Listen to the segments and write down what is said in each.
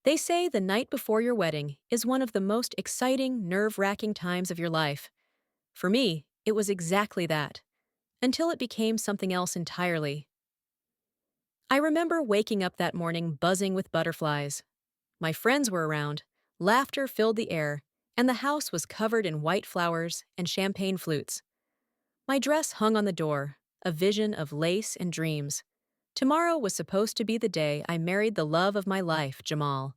They say the night before your wedding is one of the most exciting, nerve-wracking times of your life. For me, it was exactly that, until it became something else entirely. I remember waking up that morning buzzing with butterflies. My friends were around, laughter filled the air, and the house was covered in white flowers and champagne flutes. My dress hung on the door, a vision of lace and dreams. Tomorrow was supposed to be the day I married the love of my life, Jamal.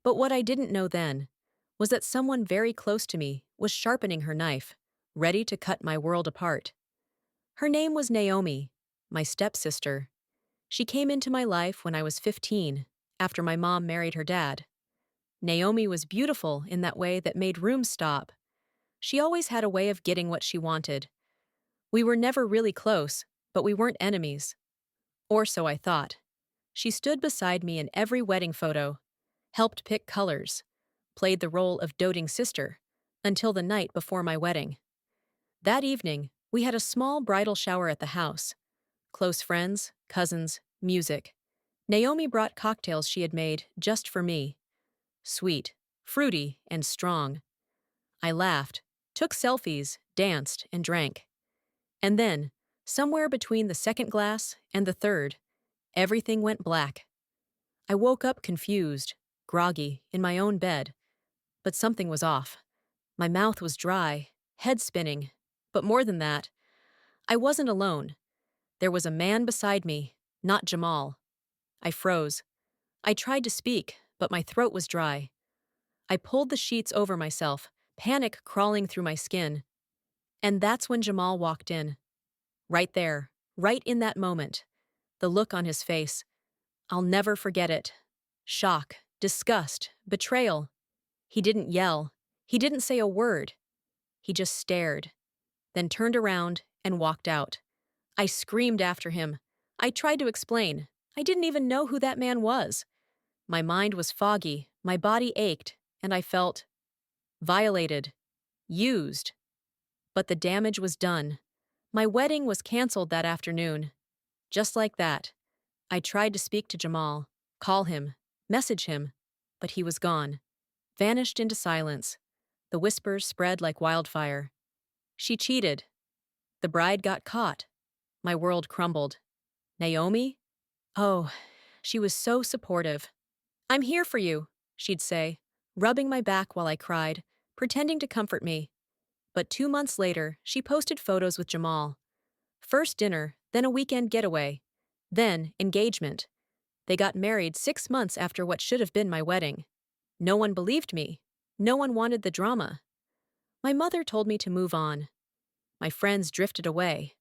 But what I didn't know then was that someone very close to me was sharpening her knife, ready to cut my world apart. Her name was Naomi, my stepsister. She came into my life when I was 15, after my mom married her dad. Naomi was beautiful in that way that made rooms stop. She always had a way of getting what she wanted. We were never really close, but we weren't enemies. Or so I thought. She stood beside me in every wedding photo, helped pick colors, played the role of doting sister, until the night before my wedding. That evening, we had a small bridal shower at the house. Close friends, cousins, music. Naomi brought cocktails she had made just for me. Sweet, fruity, and strong. I laughed, took selfies, danced, and drank. And then, somewhere between the second glass and the third, everything went black. I woke up confused, groggy, in my own bed. But something was off. My mouth was dry, head spinning. But more than that, I wasn't alone. There was a man beside me, not Jamal. I froze. I tried to speak, but my throat was dry. I pulled the sheets over myself, panic crawling through my skin. And that's when Jamal walked in. Right there, right in that moment. The look on his face. I'll never forget it. Shock, disgust, betrayal. He didn't yell. He didn't say a word. He just stared, then turned around and walked out. I screamed after him. I tried to explain. I didn't even know who that man was. My mind was foggy, my body ached, and I felt violated, used. But the damage was done. My wedding was canceled that afternoon. Just like that. I tried to speak to Jamal, call him, message him, but he was gone, vanished into silence. The whispers spread like wildfire. She cheated. The bride got caught. My world crumbled. Naomi? Oh, she was so supportive. I'm here for you, she'd say, rubbing my back while I cried, pretending to comfort me. But 2 months later, she posted photos with Jamal. First dinner, then a weekend getaway, then engagement. They got married 6 months after what should have been my wedding. No one believed me. No one wanted the drama. My mother told me to move on. My friends drifted away.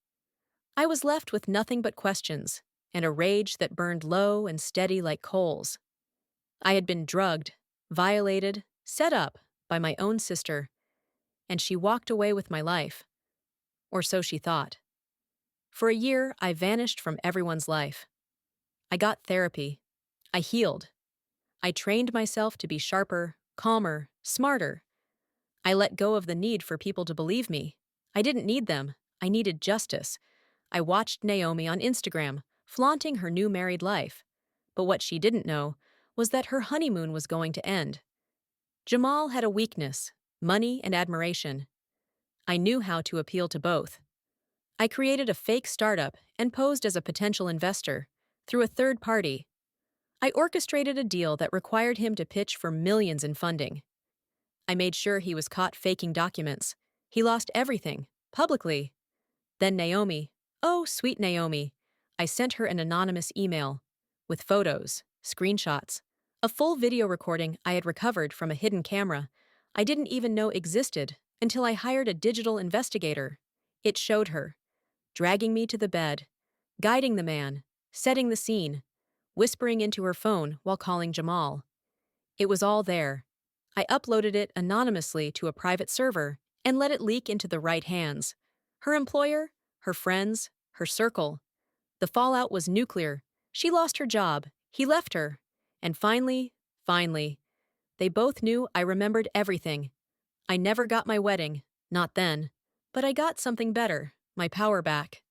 I was left with nothing but questions, and a rage that burned low and steady like coals. I had been drugged, violated, set up by my own sister, and she walked away with my life. Or so she thought. For a year, I vanished from everyone's life. I got therapy. I healed. I trained myself to be sharper, calmer, smarter. I let go of the need for people to believe me. I didn't need them. I needed justice. I watched Naomi on Instagram, flaunting her new married life. But what she didn't know was that her honeymoon was going to end. Jamal had a weakness, money and admiration. I knew how to appeal to both. I created a fake startup and posed as a potential investor through a third party. I orchestrated a deal that required him to pitch for millions in funding. I made sure he was caught faking documents. He lost everything, publicly. Then Naomi, oh, sweet Naomi, I sent her an anonymous email with photos, screenshots, a full video recording I had recovered from a hidden camera I didn't even know existed until I hired a digital investigator. It showed her, dragging me to the bed, guiding the man, setting the scene, whispering into her phone while calling Jamal. It was all there. I uploaded it anonymously to a private server and let it leak into the right hands. Her employer, her friends, her circle. The fallout was nuclear. She lost her job. He left her. And finally, they both knew I remembered everything. I never got my wedding, not then. But I got something better, my power back.